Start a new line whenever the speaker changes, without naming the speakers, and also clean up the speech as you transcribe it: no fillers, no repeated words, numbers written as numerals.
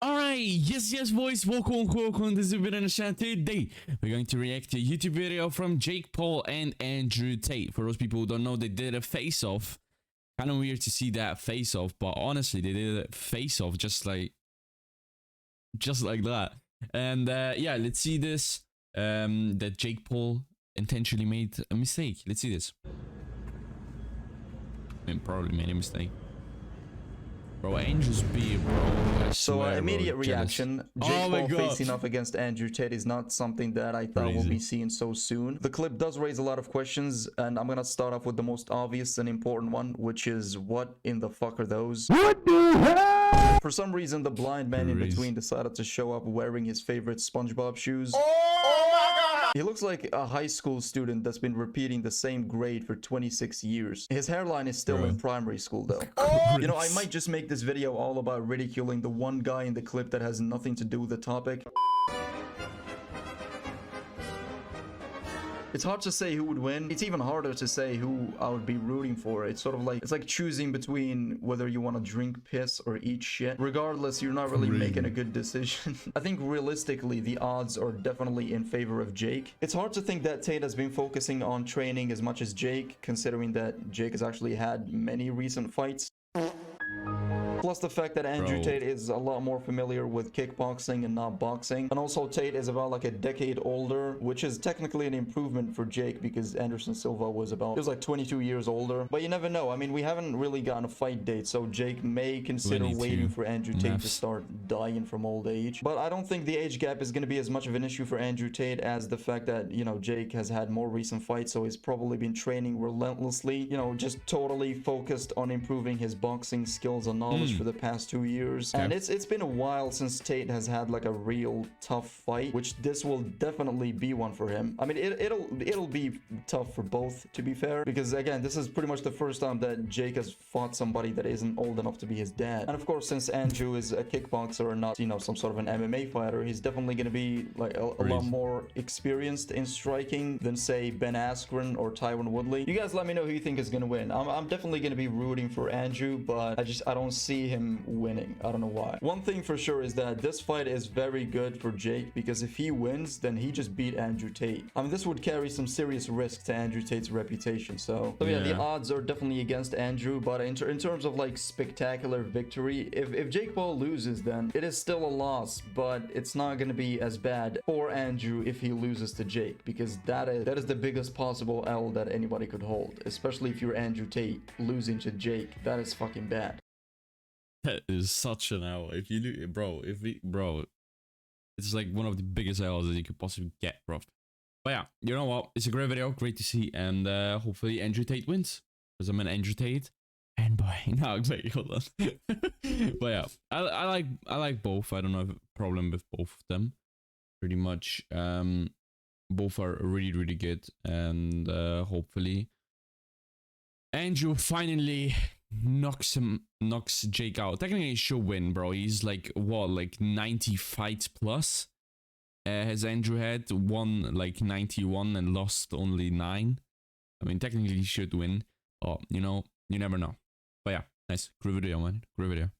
Alright, yes, boys, welcome to Super in the chat. Today, we're going to react to a YouTube video from Jake Paul and Andrew Tate. For those people who don't know, they did a face-off. Kind of weird to see that face-off, but honestly, they did a face-off just like that. And yeah, let's see this. That Jake Paul intentionally made a mistake. Let's see this. I mean, probably made a mistake. Bro, Andrew's beard, bro. I
So
swear,
immediate
bro,
reaction. Jake Paul facing off against Andrew Tate is not something that I thought we'll be seeing so soon. The clip does raise a lot of questions, and I'm gonna start off with the most obvious and important one, which is what in the fuck are those? What the hell? For some reason, the blind man in between decided to show up wearing his favorite SpongeBob shoes. He looks like a high school student that's been repeating the same grade for 26 years. His hairline is still in primary school though. You know, I might just make this video all about ridiculing the one guy in the clip that has nothing to do with the topic. It's hard to say who would win. It's even harder to say who I would be rooting for. It's sort of like, it's like choosing between whether you want to drink piss or eat shit. Regardless, you're not really making a good decision. I think realistically, the odds are definitely in favor of Jake. It's hard to think that Tate has been focusing on training as much as Jake, considering that Jake has actually had many recent fights. Plus the fact that Andrew Tate is a lot more familiar with kickboxing and not boxing. And also Tate is about like a decade older, which is technically an improvement for Jake because Anderson Silva was like 22 years older. But you never know. I mean, we haven't really gotten a fight date, so Jake may consider waiting for Andrew Tate to start dying from old age. But I don't think the age gap is going to be as much of an issue for Andrew Tate as the fact that, you know, Jake has had more recent fights, so he's probably been training relentlessly, you know, just totally focused on improving his boxing skills and knowledge for the past 2 years. And it's been a while since Tate has had like a real tough fight, which this will definitely be one for him. I mean, it'll be tough for both, to be fair, because again, this is pretty much the first time that Jake has fought somebody that isn't old enough to be his dad. And of course, since Andrew is a kickboxer and not, you know, some sort of an MMA fighter, he's definitely going to be like a lot more experienced in striking than say Ben Askren or Tyron Woodley. You guys let me know who you think is going to win. I'm definitely going to be rooting for Andrew, but I don't see him winning. I don't know why. One thing for sure is that this fight is very good for Jake, because if he wins, then he just beat Andrew Tate. I mean, this would carry some serious risk to Andrew Tate's reputation. So yeah, the odds are definitely against Andrew, but in terms of like spectacular victory, if Jake Paul loses, then it is still a loss, but it's not going to be as bad for Andrew if he loses to Jake, because that is the biggest possible L that anybody could hold, especially if you're Andrew Tate. Losing to Jake, that is fucking bad.
That is such an L. If you do, bro, it's like one of the biggest L's that you could possibly get, bro. But yeah, you know what? It's a great video, great to see, and hopefully Andrew Tate wins, because I'm an Andrew Tate fanboy. No, wait, hold on. But yeah, I like both. I don't have a problem with both of them. Pretty much, both are really good, and hopefully Andrew finally knocks Jake out. Technically he should win, bro. He's like what, like 90 fights plus has Andrew had, won like 91 and lost only 9. I mean, technically he should win, but you know, you never know. But yeah, nice, great video, man, great video.